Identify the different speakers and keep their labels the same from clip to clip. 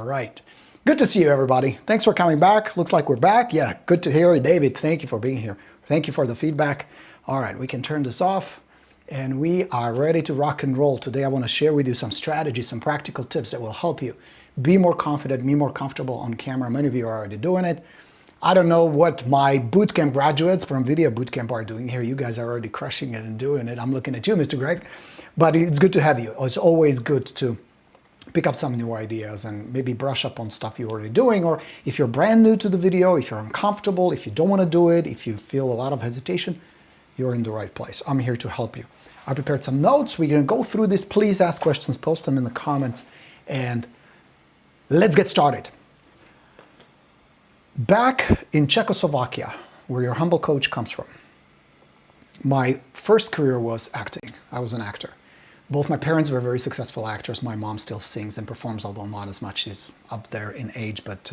Speaker 1: All right. Good to see you, everybody. Thanks for coming back. Looks like we're back. Yeah, good to hear you, David. Thank you for being here. Thank you for the feedback. All right, we can turn this off and we are ready to rock and roll. Today, I want to share with you some strategies, some practical tips that will help you be more confident, be more comfortable on camera. Many of you are already doing it. I don't know what my bootcamp graduates from Video Bootcamp are doing here. You guys are already crushing it and doing it. I'm looking at you, Mr. Greg. But it's good to have you. It's always good to pick up some new ideas and maybe brush up on stuff you're already doing. Or if you're brand new to the video, if you're uncomfortable, if you don't want to do it, if you feel a lot of hesitation, you're in the right place. I'm here to help you. I prepared some notes. We're going to go through this. Please ask questions, post them in the comments, and let's get started. Back in Czechoslovakia, where your humble coach comes from, my first career was acting. I was an actor. Both my parents were very successful actors. My mom still sings and performs, although not as much. She's up there in age, but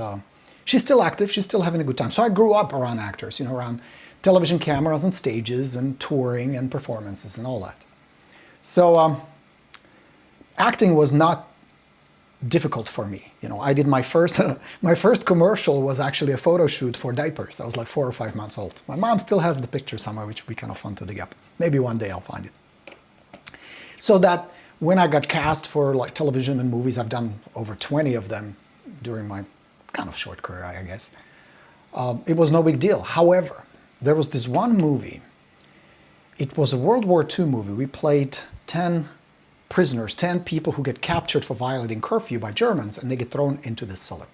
Speaker 1: she's still active. She's still having a good time. So I grew up around actors, around television cameras and stages and touring and performances and all that. So acting was not difficult for me. I did my first commercial was actually a photo shoot for diapers. I was like 4 or 5 months old. My mom still has the picture somewhere, which would be kind of fun to dig up. Maybe one day I'll find it. So that when I got cast for like television and movies, I've done over 20 of them during my kind of short career, I guess. It was no big deal. However, there was this one movie. It was a World War II movie. We played 10 prisoners, 10 people who get captured for violating curfew by Germans, and they get thrown into this cellar.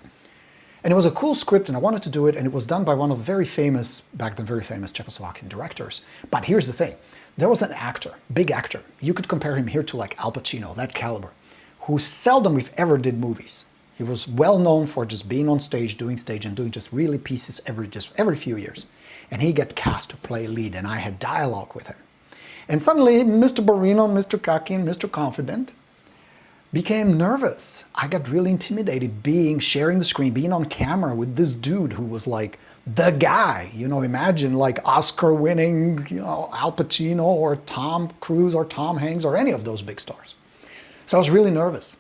Speaker 1: And it was a cool script, and I wanted to do it, and it was done by one of the very famous, back then very famous Czechoslovakian directors. But here's the thing. There was an actor, big actor. You could compare him here to like Al Pacino, that caliber, who seldom, if ever, did movies. He was well known for just being on stage, doing stage, and doing just really pieces every few years. And he got cast to play lead, and I had dialogue with him. And suddenly, Mr. Borino, Mr. Cocky, and Mr. Confident became nervous. I got really intimidated sharing the screen, being on camera with this dude who was like the guy. Imagine like Oscar-winning, Al Pacino or Tom Cruise or Tom Hanks or any of those big stars. So I was really nervous.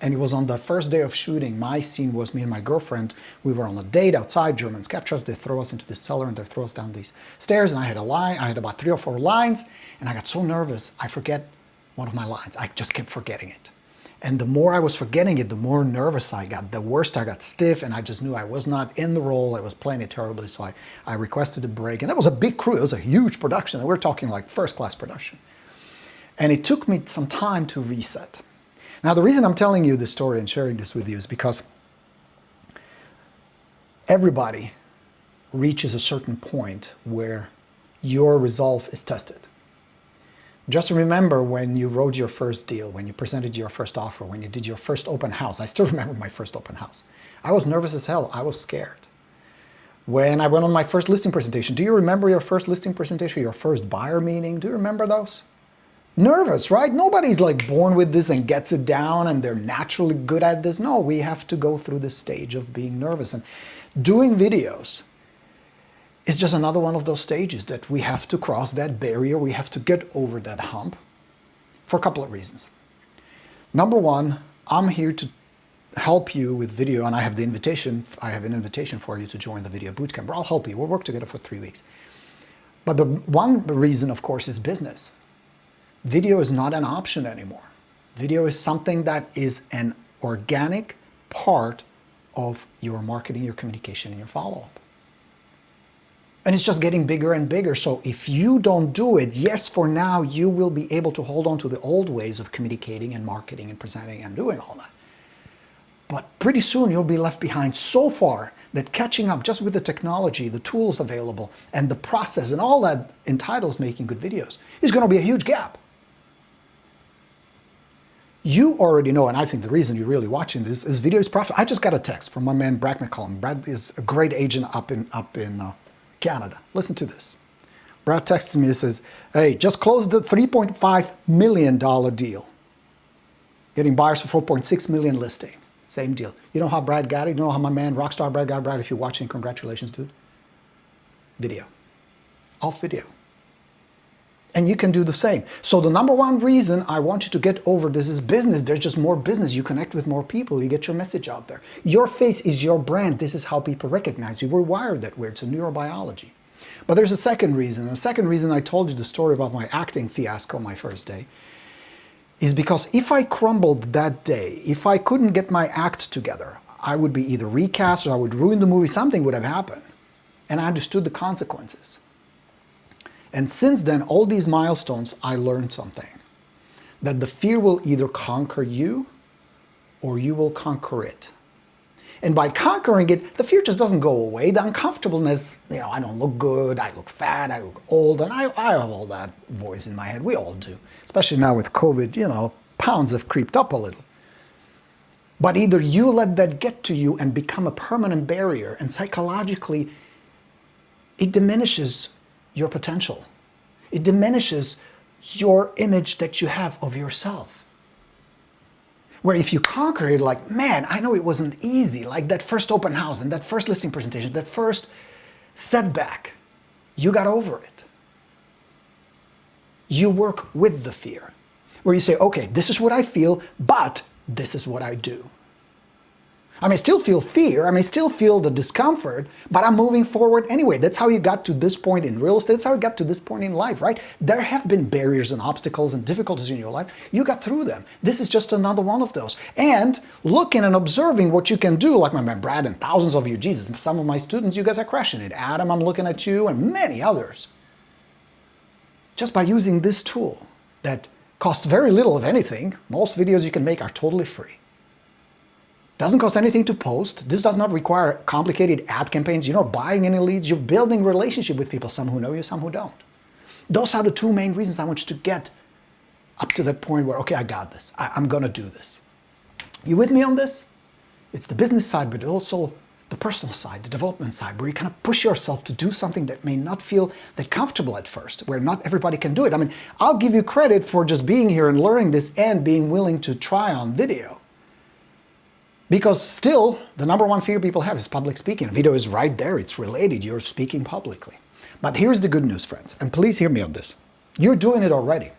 Speaker 1: And it was on the first day of shooting. My scene was me and my girlfriend. We were on a date outside. Germans capture us. They throw us into this cellar and they throw us down these stairs. And I had a line. I had about 3 or 4 lines. And I got so nervous, I forget one of my lines. I just kept forgetting it. And the more I was forgetting it, the more nervous I got. The worse I got stiff. And I just knew I was not in the role. I was playing it terribly. So I requested a break. And it was a big crew. It was a huge production. And we're talking like first-class production. And it took me some time to reset. Now, the reason I'm telling you this story and sharing this with you is because everybody reaches a certain point where your resolve is tested. Just remember when you wrote your first deal, when you presented your first offer, when you did your first open house. I still remember my first open house. I was nervous as hell. I was scared. When I went on my first listing presentation, do you remember your first listing presentation, your first buyer meeting? Do you remember those? Nervous, right? Nobody's like born with this and gets it down and they're naturally good at this. No, we have to go through this stage of being nervous. And doing videos is just another one of those stages that we have to cross that barrier. We have to get over that hump for a couple of reasons. Number one, I'm here to help you with video, and I have an invitation for you to join the Video Bootcamp. I'll help you. We'll work together for 3 weeks. But the one reason, of course, is business. Video is not an option anymore. Video is something that is an organic part of your marketing, your communication, and your follow-up. And it's just getting bigger and bigger. So if you don't do it, yes, for now, you will be able to hold on to the old ways of communicating and marketing and presenting and doing all that. But pretty soon you'll be left behind so far that catching up just with the technology, the tools available, and the process and all that entitles making good videos is going to be a huge gap. You already know, and I think the reason you're really watching this is video is profit. I just got a text from my man Brad McCollum. Brad is a great agent up in Canada. Listen to this. Brad texted me and says, hey, just closed the $3.5 million deal. Getting buyers for $4.6 million listing. Same deal. You know how Brad got it? You know how my man Rockstar Brad got it? Brad, if you're watching, congratulations, dude. Video. Off video. And you can do the same. So the number one reason I want you to get over this is business. There's just more business. You connect with more people. You get your message out there. Your face is your brand. This is how people recognize you. We're wired that way. It's a neurobiology. But there's a second reason. The second reason I told you the story about my acting fiasco my first day is because if I crumbled that day, if I couldn't get my act together, I would be either recast or I would ruin the movie. Something would have happened. And I understood the consequences. And since then, all these milestones, I learned something. That the fear will either conquer you or you will conquer it. And by conquering it, the fear just doesn't go away. The uncomfortableness, I don't look good, I look fat, I look old, and I have all that voice in my head. We all do. Especially now with COVID, pounds have creeped up a little. But either you let that get to you and become a permanent barrier, and psychologically, it diminishes your potential. It diminishes your image that you have of yourself. Where if you conquer it, like, man, I know it wasn't easy, like that first open house and that first listing presentation, that first setback, you got over it. You work with the fear. Where you say, okay, this is what I feel, but this is what I do. I may still feel fear, I may still feel the discomfort, but I'm moving forward anyway. That's how you got to this point in real estate. That's how you got to this point in life, right? There have been barriers and obstacles and difficulties in your life. You got through them. This is just another one of those. And looking and observing what you can do, like my man Brad and thousands of you, Jesus, some of my students, you guys are crushing it. Adam, I'm looking at you, and many others. Just by using this tool that costs very little, if anything. Most videos you can make are totally free. Doesn't cost anything to post. This does not require complicated ad campaigns. You're not buying any leads. You're building relationship with people, some who know you, some who don't. Those are the two main reasons I want you to get up to that point where, okay, I got this. I'm going to do this. You with me on this? It's the business side, but also the personal side, the development side, where you kind of push yourself to do something that may not feel that comfortable at first, where not everybody can do it. I mean, I'll give you credit for just being here and learning this and being willing to try on video. Because still, the number one fear people have is public speaking. Video is right there. It's related. You're speaking publicly. But here's the good news, friends. And please hear me on this. You're doing it already.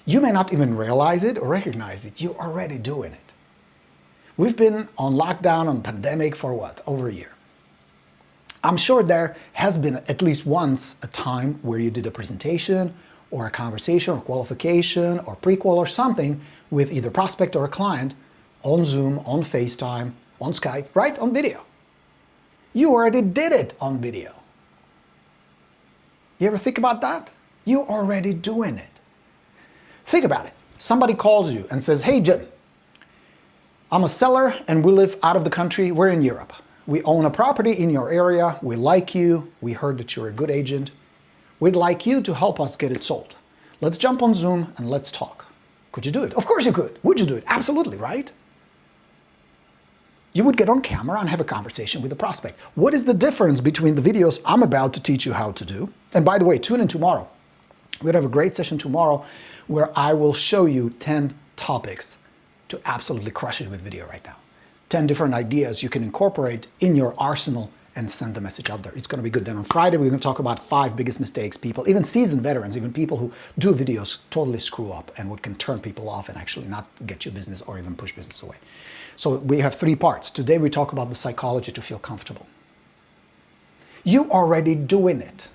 Speaker 1: You may not even realize it or recognize it. You're already doing it. We've been on lockdown, on pandemic for what? Over a year. I'm sure there has been at least once a time where you did a presentation or a conversation or qualification or prequal or something with either prospect or a client on Zoom, on FaceTime, on Skype, right? On video. You already did it on video. You ever think about that? You're already doing it. Think about it. Somebody calls you and says, hey, Jim, I'm a seller and we live out of the country. We're in Europe. We own a property in your area. We like you. We heard that you're a good agent. We'd like you to help us get it sold. Let's jump on Zoom and let's talk. Could you do it? Of course you could. Would you do it? Absolutely, right? You would get on camera and have a conversation with the prospect. What is the difference between the videos I'm about to teach you how to do? And by the way, tune in tomorrow. We're going to have a great session tomorrow where I will show you 10 topics to absolutely crush it with video right now. 10 different ideas you can incorporate in your arsenal and send the message out there. It's going to be good. Then on Friday, we're going to talk about 5 biggest mistakes people, even seasoned veterans, even people who do videos, totally screw up and what can turn people off and actually not get you business or even push business away. So we have 3 parts. Today we talk about the psychology to feel comfortable. You already doing it.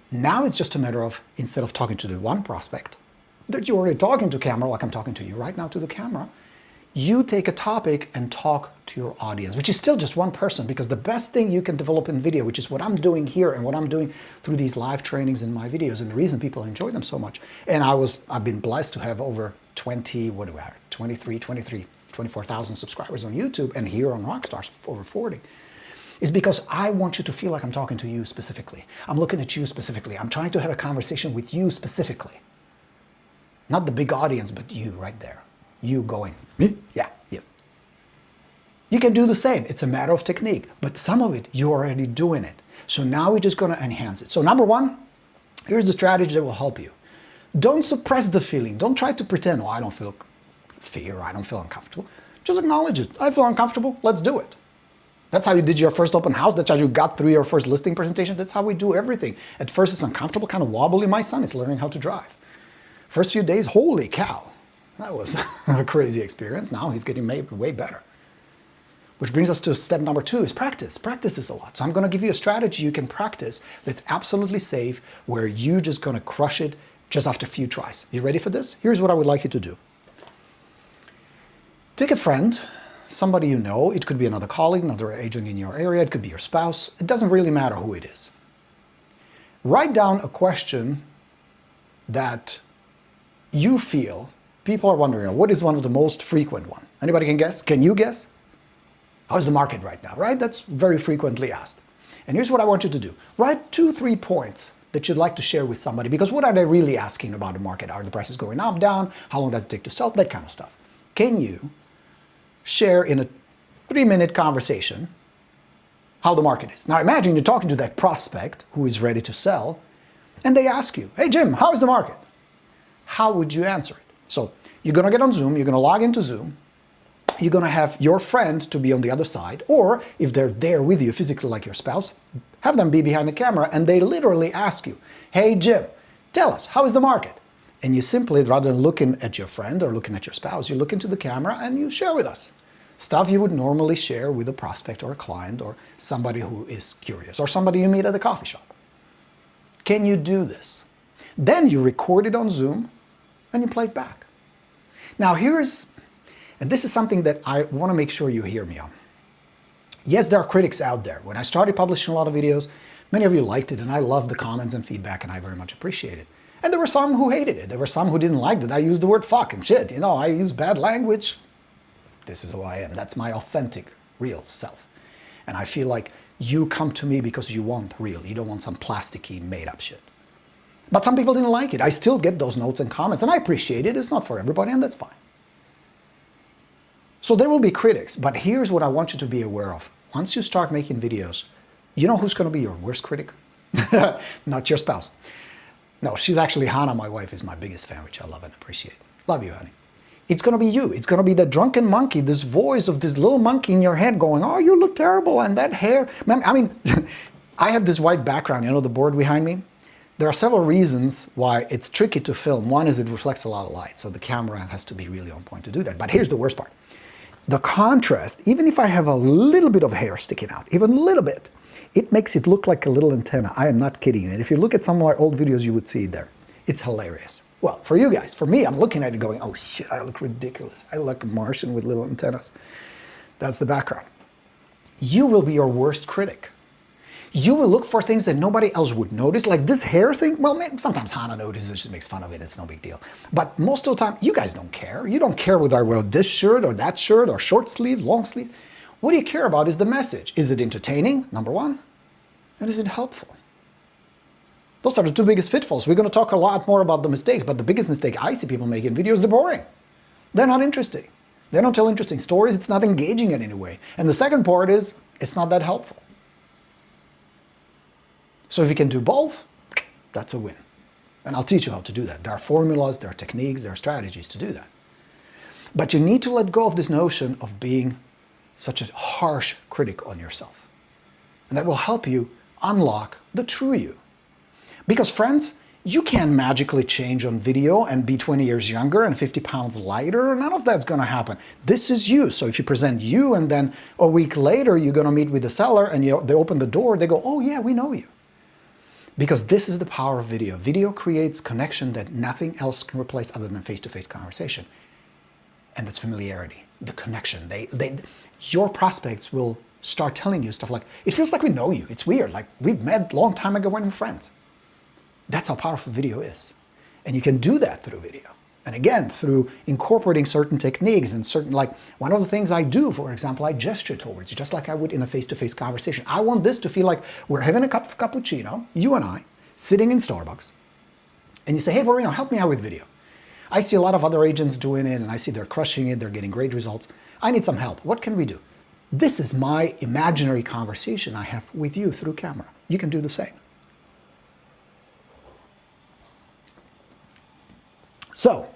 Speaker 1: Now it's just a matter of, instead of talking to the one prospect, that you're already talking to camera, like I'm talking to you right now to the camera, you take a topic and talk to your audience, which is still just one person, because the best thing you can develop in video, which is what I'm doing here and what I'm doing through these live trainings in my videos, and the reason people enjoy them so much. And I've been blessed to have over 24,000 subscribers on YouTube, and here on Rockstars over 40, is because I want you to feel like I'm talking to you specifically. I'm looking at you specifically. I'm trying to have a conversation with you specifically. Not the big audience, but you right there. You going, me? Yeah, you. You can do the same. It's a matter of technique, but some of it, you're already doing it. So now we're just going to enhance it. So number 1, here's the strategy that will help you. Don't suppress the feeling. Don't try to pretend, oh, I don't feel fear, I don't feel uncomfortable. Just acknowledge it. I feel uncomfortable. Let's do it. That's how you did your first open house. That's how you got through your first listing presentation. That's how we do everything. At first it's uncomfortable, kind of wobbly. My son is learning how to drive. First few days, holy cow, that was a crazy experience. Now he's getting made way better. Which brings us to step number 2 is practice. Practice is a lot. So I'm going to give you a strategy you can practice that's absolutely safe, where you're just going to crush it just after a few tries. You ready for this? Here's what I would like you to do. Take a friend, somebody you know. It could be another colleague, another agent in your area. It could be your spouse. It doesn't really matter who it is. Write down a question that you feel people are wondering, what is one of the most frequent one? Anybody can guess? Can you guess? How's the market right now, right? That's very frequently asked. And here's what I want you to do. Write 2-3 points that you'd like to share with somebody, because what are they really asking about the market? Are the prices going up, down? How long does it take to sell? That kind of stuff. Can you share in a 3-minute conversation how the market is? Now imagine you're talking to that prospect who is ready to sell, and they ask you, hey Jim, how is the market? How would you answer it? So you're going to get on Zoom, you're going to log into Zoom, you're going to have your friend to be on the other side, or if they're there with you physically like your spouse, have them be behind the camera, and they literally ask you, hey Jim, tell us, how is the market? And you simply, rather than looking at your friend or looking at your spouse, you look into the camera and you share with us stuff you would normally share with a prospect or a client or somebody who is curious or somebody you meet at the coffee shop. Can you do this? Then you record it on Zoom and you play it back. Now and this is something that I want to make sure you hear me on. Yes, there are critics out there. When I started publishing a lot of videos, many of you liked it, and I love the comments and feedback, and I very much appreciate it. And there were some who hated it. There were some who didn't like that I used the word fuck and shit. You know, I use bad language. This is who I am. That's my authentic, real self. And I feel like you come to me because you want real. You don't want some plasticky, made-up shit. But some people didn't like it. I still get those notes and comments, and I appreciate it. It's not for everybody, and that's fine. So there will be critics, but here's what I want you to be aware of. Once you start making videos, you know who's going to be your worst critic? Not your spouse. No, she's actually Hannah, my wife, is my biggest fan, which I love and appreciate. Love you, honey. It's going to be you. It's going to be the drunken monkey, this voice of this little monkey in your head going, oh, you look terrible, and that hair. I mean, I have this white background, you know, the board behind me? There are several reasons why it's tricky to film. One is it reflects a lot of light, so the camera has to be really on point to do that. But here's the worst part. The contrast, even if I have a little bit of hair sticking out, even a little bit, it makes it look like a little antenna. I am not kidding you. And if you look at some of my old videos, you would see it there. It's hilarious. Well, for you guys, for me, I'm looking at it going, oh shit, I look ridiculous. I look like a Martian with little antennas. That's the background. You will be your worst critic. You will look for things that nobody else would notice, like this hair thing. Well, sometimes Hannah notices, she makes fun of it, it's no big deal. But most of the time, you guys don't care. You don't care whether I wear this shirt or short sleeve, long sleeve. What you care about is the message. Is it entertaining, number one? And is it helpful? Those are the 2 biggest pitfalls. We're going to talk a lot more about the mistakes, but the biggest mistake I see people make in videos, they're boring. They're not interesting. They don't tell interesting stories. It's not engaging in any way. And the second part is, it's not that helpful. So if you can do both, that's a win. And I'll teach you how to do that. There are formulas, there are techniques, there are strategies to do that. But you need to let go of this notion of being such a harsh critic on yourself. And that will help you unlock the true you. Because friends, you can't magically change on video and be 20 years younger and 50 pounds lighter. None of that's going to happen. This is you. So if you present you and then a week later you're going to meet with the seller and they open the door, they go, oh yeah, we know you. Because this is the power of video. Video creates connection that nothing else can replace other than face-to-face conversation. And that's familiarity, the connection. Your prospects will start telling you stuff like, it feels like we know you. It's weird. Like we've met a long time ago when we were friends. That's how powerful video is. And you can do that through video. And again, through incorporating certain techniques and certain, like one of the things I do, for example, I gesture towards you, just like I would in a face-to-face conversation. I want this to feel like we're having a cup of cappuccino, you and I, sitting in Starbucks. And you say, hey, Borino, help me out with video. I see a lot of other agents doing it, and I see they're crushing it, they're getting great results. I need some help. What can we do? This is my imaginary conversation I have with you through camera. You can do the same. So,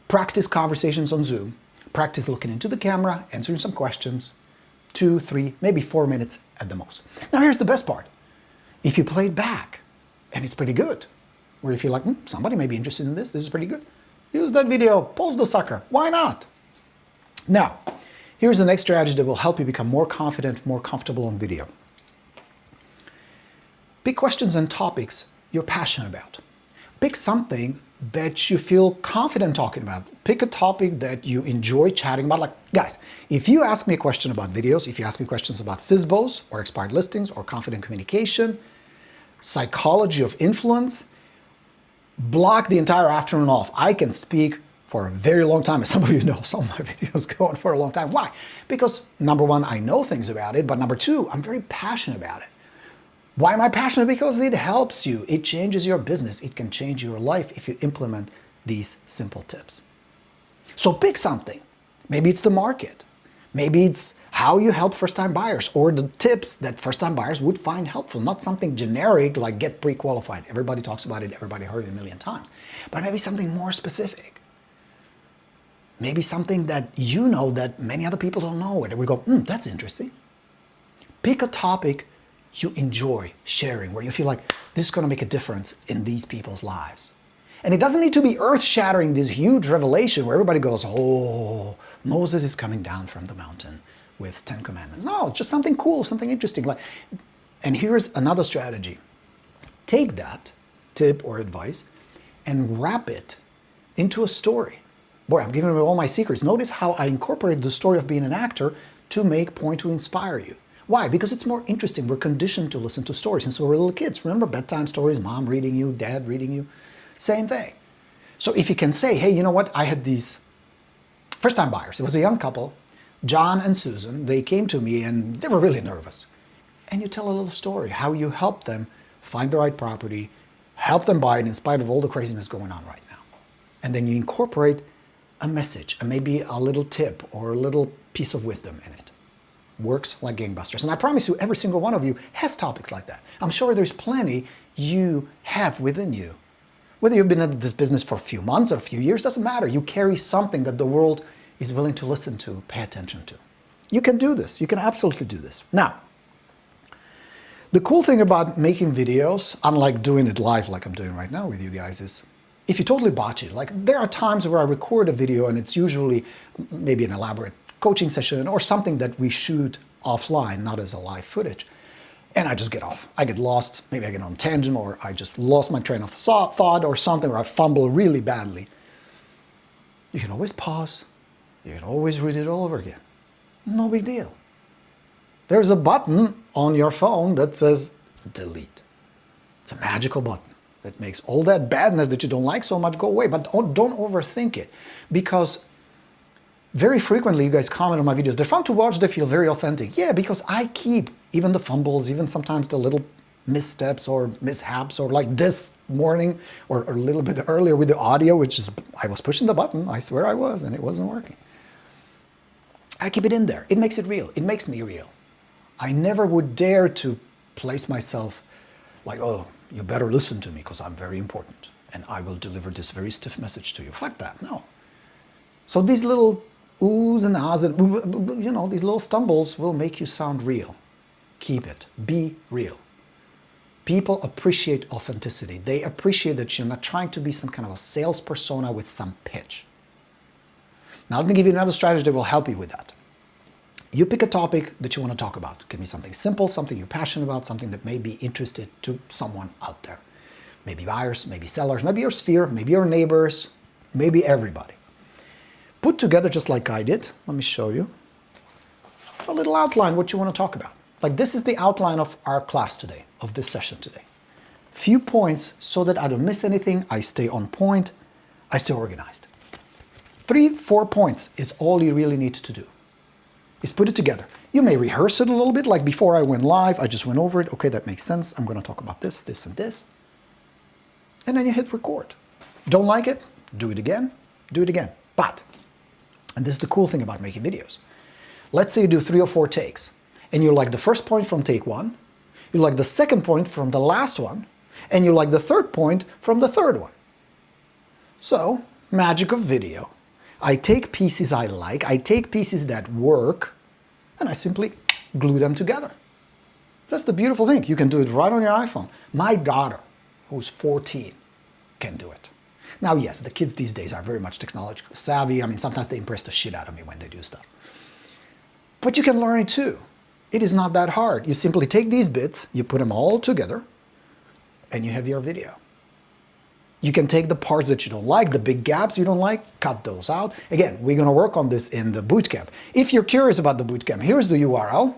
Speaker 1: practice conversations on Zoom, practice looking into the camera, answering some questions, 2, 3, maybe 4 minutes at the most. Now here's the best part. If you play it back and it's pretty good, or if you're like, somebody may be interested in this is pretty good, use that video, post the sucker, why not? Now, here's the next strategy that will help you become more confident, more comfortable on video. Pick questions and topics you're passionate about. Pick something that you feel confident talking about. Pick a topic that you enjoy chatting about. Like, guys, if you ask me a question about videos, if you ask me questions about FSBOs or expired listings or confident communication, psychology of influence, block the entire afternoon off. I can speak for a very long time. As some of you know, some of my videos go on for a long time. Why? Because number one, I know things about it, but number two, I'm very passionate about it. Why am I passionate? Because it helps you. It changes your business. It can change your life if you implement these simple tips. So pick something. Maybe it's the market. Maybe it's how you help first-time buyers, or the tips that first-time buyers would find helpful. Not something generic like get pre-qualified. Everybody talks about it. Everybody heard it a million times. But maybe something more specific. Maybe something that you know that many other people don't know. And we go, that's interesting. Pick a topic you enjoy sharing, where you feel like this is going to make a difference in these people's lives. And it doesn't need to be earth-shattering, this huge revelation where everybody goes, oh, Moses is coming down from the mountain with 10 commandments. No, just something cool, something interesting. And here's another strategy. Take that tip or advice and wrap it into a story. Boy, I'm giving away all my secrets. Notice how I incorporated the story of being an actor to make point to inspire you. Why? Because it's more interesting. We're conditioned to listen to stories since we were little kids. Remember bedtime stories, mom reading you, dad reading you? Same thing. So if you can say, hey, you know what? I had these first-time buyers. It was a young couple, John and Susan. They came to me and they were really nervous. And you tell a little story, how you help them find the right property, help them buy it in spite of all the craziness going on right now. And then you incorporate a message, and maybe a little tip or a little piece of wisdom in it. Works like gangbusters. And I promise you, every single one of you has topics like that. I'm sure there's plenty you have within you. Whether you've been in this business for a few months or a few years, doesn't matter. You carry something that the world is willing to listen to, pay attention to. You can do this. You can absolutely do this. Now, the cool thing about making videos, unlike doing it live like I'm doing right now with you guys, is if you totally botch it, like there are times where I record a video and it's usually maybe an elaborate coaching session or something that we shoot offline, not as a live footage. And I just get off. I get lost. Maybe I get on a tangent, or I just lost my train of thought or something, or I fumble really badly. You can always pause. You can always read it all over again. No big deal. There's a button on your phone that says delete. It's a magical button that makes all that badness that you don't like so much go away. But don't overthink it, because very frequently you guys comment on my videos. They're fun to watch. They feel very authentic. Yeah, because I keep even the fumbles, even sometimes the little missteps or mishaps, or like this morning or a little bit earlier with the audio, which is I was pushing the button. I swear I was, and it wasn't working. I keep it in there. It makes it real. It makes me real. I never would dare to place myself like, oh, you better listen to me because I'm very important and I will deliver this very stiff message to you. Fuck that, no. So these little oohs and ahs and, you know, these little stumbles will make you sound real. Keep it. Be real. People appreciate authenticity. They appreciate that you're not trying to be some kind of a sales persona with some pitch. Now let me give you another strategy that will help you with that. You pick a topic that you want to talk about. It can be something simple, something you're passionate about, something that may be interested to someone out there. Maybe buyers, maybe sellers, maybe your sphere, maybe your neighbors, maybe everybody. Put together, just like I did, let me show you, a little outline what you want to talk about. Like this is the outline of our class today, of this session today. Few points so that I don't miss anything, I stay on point, I stay organized. 3-4 points is all you really need to do, is put it together. You may rehearse it a little bit, like before I went live, I just went over it. Okay, that makes sense. I'm going to talk about this, this, and this. And then you hit record. Don't like it? Do it again. Do it again. But, and this is the cool thing about making videos. Let's say you do 3 or 4 takes, and you like the first point from take 1, you like the second point from the last one, and you like the third point from the third one. So, magic of video. I take pieces I like, I take pieces that work, and I simply glue them together. That's the beautiful thing. You can do it right on your iPhone. My daughter, who's 14, can do it. Now, yes, the kids these days are very much technologically savvy. I mean, sometimes they impress the shit out of me when they do stuff. But you can learn it too. It is not that hard. You simply take these bits, you put them all together, and you have your video. You can take the parts that you don't like, the big gaps you don't like, cut those out. Again, we're going to work on this in the bootcamp. If you're curious about the bootcamp, here's the URL.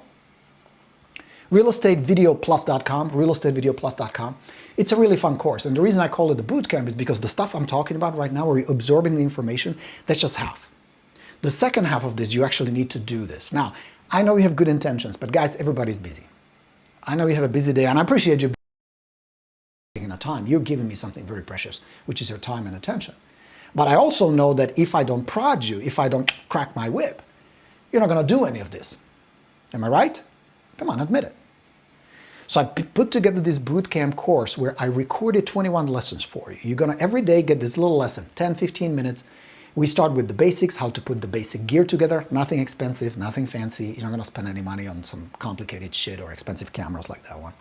Speaker 1: realestatevideoplus.com, realestatevideoplus.com. It's a really fun course. And the reason I call it the bootcamp is because the stuff I'm talking about right now, where you're absorbing the information, that's just half. The second half of this, you actually need to do this. Now, I know you have good intentions, but guys, everybody's busy. I know you have a busy day, and I appreciate you taking the time. You're giving me something very precious, which is your time and attention. But I also know that if I don't prod you, if I don't crack my whip, you're not going to do any of this. Am I right? Come on, admit it. So I put together this bootcamp course where I recorded 21 lessons for you. You're going to every day get this little lesson, 10, 15 minutes. We start with the basics, how to put the basic gear together. Nothing expensive, nothing fancy. You're not going to spend any money on some complicated shit or expensive cameras like that one.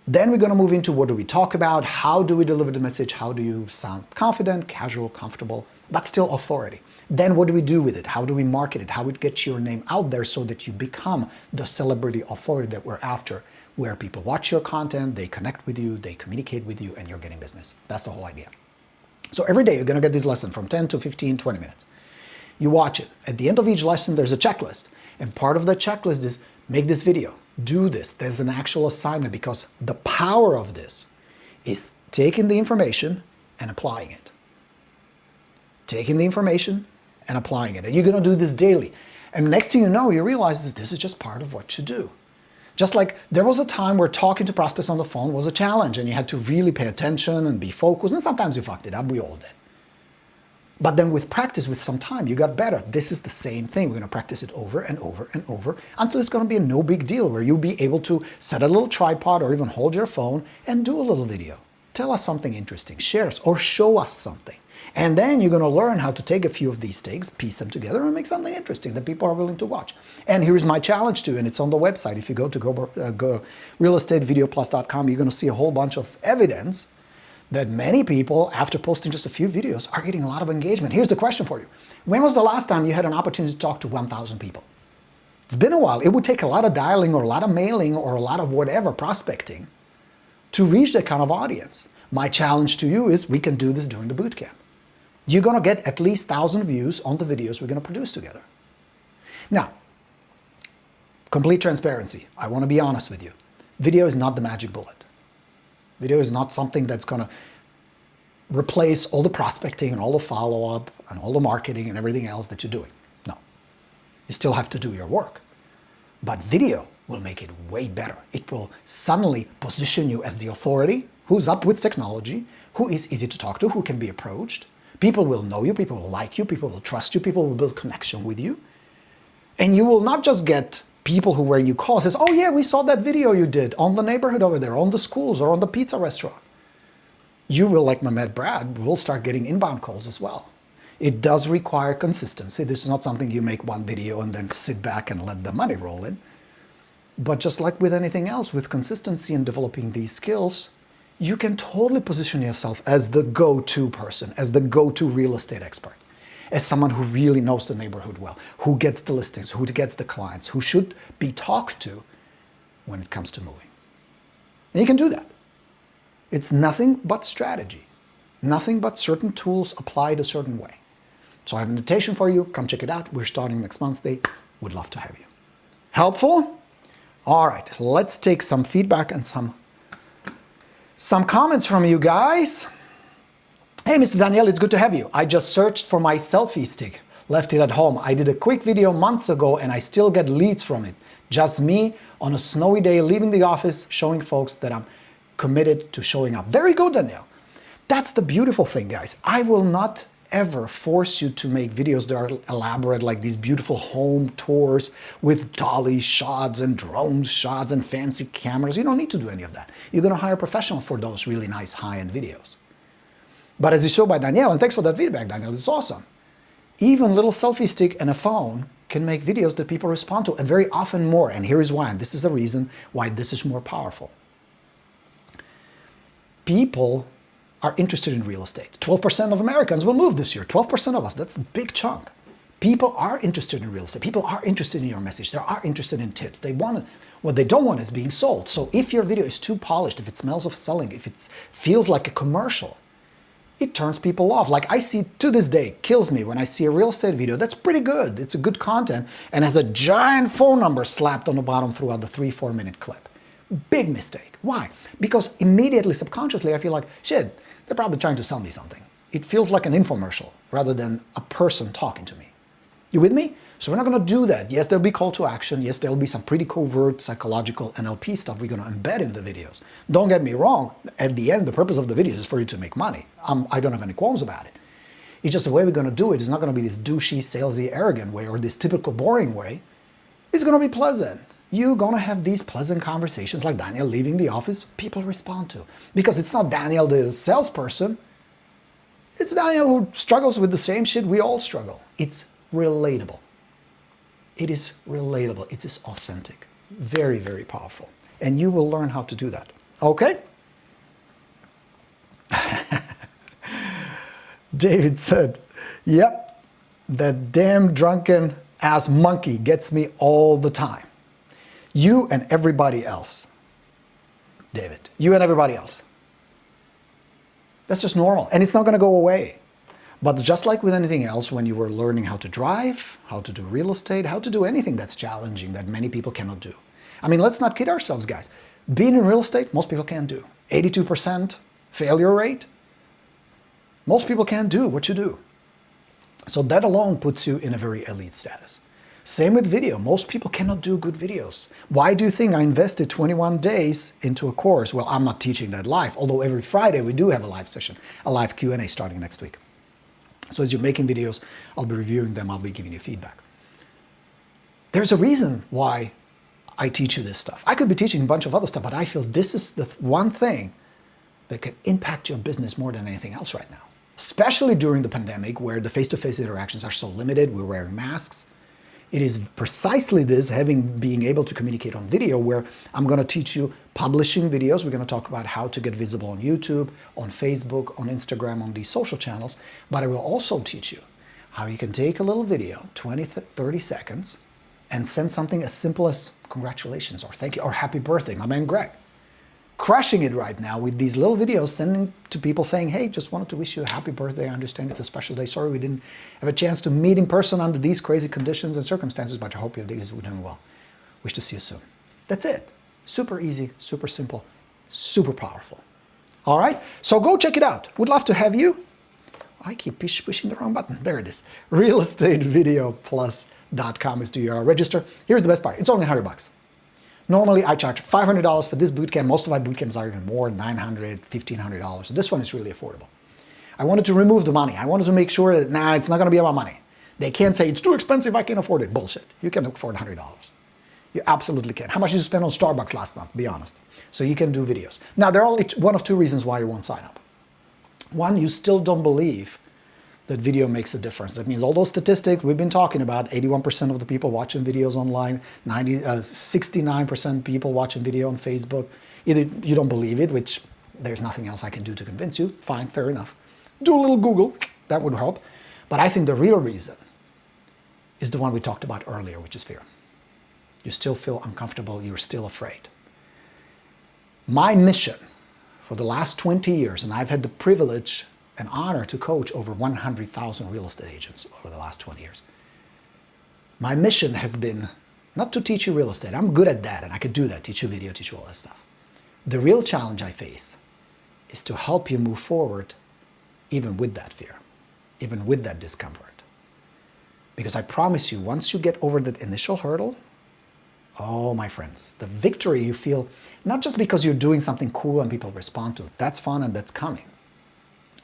Speaker 1: Then we're going to move into what do we talk about, how do we deliver the message, how do you sound confident, casual, comfortable, but still authority. Then what do we do with it? How do we market it? How we get your name out there so that you become the celebrity authority that we're after, where people watch your content, they connect with you, they communicate with you, and you're getting business. That's the whole idea. So every day you're going to get this lesson from 10 to 15, 20 minutes. You watch it. At the end of each lesson, there's a checklist. And part of the checklist is make this video, do this. There's an actual assignment because the power of this is taking the information and applying it. Taking the information and applying it. And you're going to do this daily. And next thing you know, you realize that this is just part of what you do. Just like there was a time where talking to prospects on the phone was a challenge and you had to really pay attention and be focused, and sometimes you fucked it up, we all did. But then with practice, with some time, you got better. This is the same thing. We're going to practice it over and over and over until it's going to be a no big deal, where you'll be able to set a little tripod or even hold your phone and do a little video. Tell us something interesting, share us, or show us something. And then you're going to learn how to take a few of these takes, piece them together, and make something interesting that people are willing to watch. And here's my challenge too, and it's on the website. If you go to realestatevideoplus.com, you're going to see a whole bunch of evidence that many people, after posting just a few videos, are getting a lot of engagement. Here's the question for you. When was the last time you had an opportunity to talk to 1,000 people? It's been a while. It would take a lot of dialing or a lot of mailing or a lot of whatever, prospecting, to reach that kind of audience. My challenge to you is we can do this during the bootcamp. You're going to get at least 1,000 views on the videos we're going to produce together. Now, complete transparency. I want to be honest with you. Video is not the magic bullet. Video is not something that's going to replace all the prospecting and all the follow-up and all the marketing and everything else that you're doing. No. You still have to do your work. But video will make it way better. It will suddenly position you as the authority who's up with technology, who is easy to talk to, who can be approached. People will know you, people will like you, people will trust you, people will build connection with you. And you will not just get people who, where you call, says, oh yeah, we saw that video you did on the neighborhood over there, on the schools or on the pizza restaurant. You will, like Mehmet Brad, will start getting inbound calls as well. It does require consistency. This is not something you make one video and then sit back and let the money roll in. But just like with anything else, with consistency and developing these skills, you can totally position yourself as the go-to person, as the go-to real estate expert, as someone who really knows the neighborhood well, who gets the listings, who gets the clients, who should be talked to when it comes to moving. And you can do that. It's nothing but strategy, nothing but certain tools applied a certain way. So I have an invitation for you. Come check it out. We're starting next Wednesday. Would love to have you. Helpful? All right, let's take some feedback and some comments from you guys. Hey, Mr. Daniel, it's good to have you. I just searched for my selfie stick, left it at home. I did a quick video months ago and I still get leads from it. Just me on a snowy day leaving the office, showing folks that I'm committed to showing up. There you go, Daniel. That's the beautiful thing, guys. I will not ever force you to make videos that are elaborate, like these beautiful home tours with dolly shots and drone shots and fancy cameras. You don't need to do any of that. You're going to hire a professional for those really nice high-end videos. But as you saw by Danielle, and thanks for that feedback, Danielle, it's awesome. Even little selfie stick and a phone can make videos that people respond to, and very often more. And here is why, and this is the reason why this is more powerful. People are interested in real estate. 12% of Americans will move this year. 12% of us, that's a big chunk. People are interested in real estate. People are interested in your message. They are interested in tips. They want, what they don't want is being sold. So if your video is too polished, if it smells of selling, if it feels like a commercial, it turns people off. Like I see to this day, kills me when I see a real estate video that's pretty good. It's a good content and has a giant phone number slapped on the bottom throughout the 3-4 minute clip. Big mistake. Why? Because immediately, subconsciously, I feel like, shit, they're probably trying to sell me something. It feels like an infomercial rather than a person talking to me. You with me? So we're not going to do that. Yes, there'll be call to action. Yes, there'll be some pretty covert psychological NLP stuff we're going to embed in the videos. Don't get me wrong. At the end, the purpose of the videos is for you to make money. I don't have any qualms about it. It's just the way we're going to do it is not going to be this douchey, salesy, arrogant way or this typical boring way. It's going to be pleasant. You're going to have these pleasant conversations like Daniel leaving the office, people respond to. Because it's not Daniel the salesperson. It's Daniel who struggles with the same shit we all struggle. It's relatable. It is relatable. It is authentic. Very, very powerful. And you will learn how to do that. Okay? David said, yep, that damn drunken ass monkey gets me all the time. You and everybody else. David, you and everybody else. That's just normal. And it's not going to go away. But just like with anything else, when you were learning how to drive, how to do real estate, how to do anything that's challenging that many people cannot do. I mean, let's not kid ourselves, guys. Being in real estate, most people can't do. 82% failure rate. Most people can't do what you do. So that alone puts you in a very elite status. Same with video. Most people cannot do good videos. Why do you think I invested 21 days into a course? Well, I'm not teaching that live, although every Friday we do have a live session, a live Q&A starting next week. So as you're making videos, I'll be reviewing them, I'll be giving you feedback. There's a reason why I teach you this stuff. I could be teaching a bunch of other stuff, but I feel this is the one thing that can impact your business more than anything else right now. Especially during the pandemic where the face-to-face interactions are so limited, we're wearing masks. It is precisely this, being able to communicate on video, where I'm going to teach you publishing videos. We're going to talk about how to get visible on YouTube, on Facebook, on Instagram, on these social channels. But I will also teach you how you can take a little video, 20, 30 seconds, and send something as simple as congratulations or thank you or happy birthday, my man Greg. Crushing it right now with these little videos, sending to people saying, hey, just wanted to wish you a happy birthday. I understand it's a special day. Sorry we didn't have a chance to meet in person under these crazy conditions and circumstances, but I hope your day is doing well. Wish to see you soon. That's it. Super easy, super simple, super powerful. All right, so go check it out. Would love to have you. I keep pushing the wrong button. There it is. realestatevideoplus.com is the URL. Register. Here's the best part. It's only $100. Normally, I charge $500 for this bootcamp. Most of my bootcamps are even more, $900, $1,500. This one is really affordable. I wanted to remove the money. I wanted to make sure that, it's not going to be about money. They can't say, it's too expensive, I can't afford it. Bullshit. You can afford $100. You absolutely can. How much did you spend on Starbucks last month? Be honest. So you can do videos. Now, there are only one of two reasons why you won't sign up. One, you still don't believe that video makes a difference. That means all those statistics we've been talking about, 81% of the people watching videos online, 69% people watching video on Facebook. Either you don't believe it, which there's nothing else I can do to convince you. Fine, fair enough. Do a little Google, that would help. But I think the real reason is the one we talked about earlier, which is fear. You still feel uncomfortable, you're still afraid. My mission for the last 20 years, and I've had the privilege and honor to coach over 100,000 real estate agents over the last 20 years. My mission has been not to teach you real estate. I'm good at that and I could do that, teach you video, teach you all that stuff. The real challenge I face is to help you move forward even with that fear, even with that discomfort. Because I promise you, once you get over that initial hurdle, oh, my friends, the victory you feel, not just because you're doing something cool and people respond to it, that's fun and that's coming.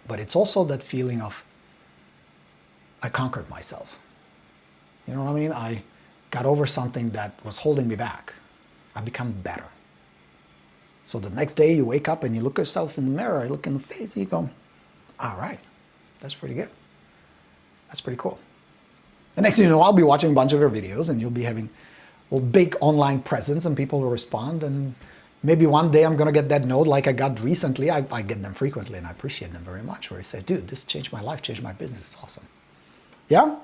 Speaker 1: But it's also that feeling of, I conquered myself. You know what I mean? I got over something that was holding me back. I've become better. So the next day you wake up and you look yourself in the mirror, you look in the face and you go, all right, that's pretty good. That's pretty cool. The next thing you know, I'll be watching a bunch of your videos and you'll be having a big online presence and people will respond. And maybe one day I'm going to get that note like I got recently. I get them frequently and I appreciate them very much, where you say, dude, this changed my life, changed my business. It's awesome. Yeah?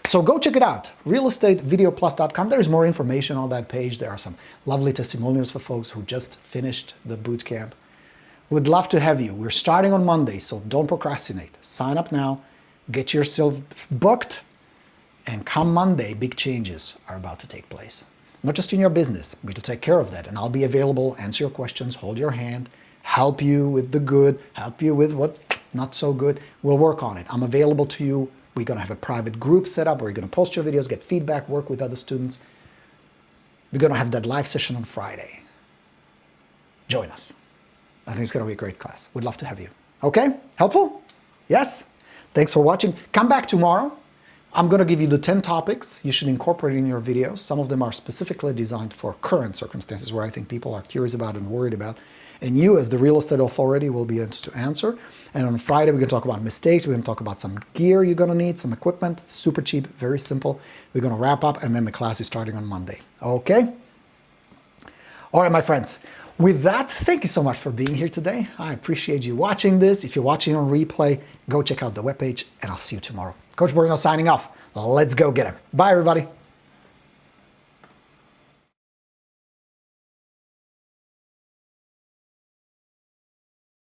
Speaker 1: So go check it out, realestatevideoplus.com. There's more information on that page. There are some lovely testimonials for folks who just finished the bootcamp. We'd love to have you. We're starting on Monday, so don't procrastinate. Sign up now, get yourself booked, and come Monday, big changes are about to take place. Not just in your business, we're to take care of that. And I'll be available, answer your questions, hold your hand, help you with the good, help you with what's not so good. We'll work on it. I'm available to you. We're going to have a private group set up where you're going to post your videos, get feedback, work with other students. We're going to have that live session on Friday. Join us. I think it's going to be a great class. We'd love to have you. Okay? Helpful? Yes? Thanks for watching. Come back tomorrow. I'm going to give you the 10 topics you should incorporate in your videos. Some of them are specifically designed for current circumstances where I think people are curious about and worried about. And you, as the real estate authority, will be able to answer. And on Friday, we're going to talk about mistakes. We're going to talk about some gear you're going to need, some equipment, super cheap, very simple. We're going to wrap up, and then the class is starting on Monday. Okay? All right, my friends. With that, thank you so much for being here today. I appreciate you watching this. If you're watching on replay, go check out the webpage, and I'll see you tomorrow. Coach Borino signing off. Let's go get him. Bye, everybody.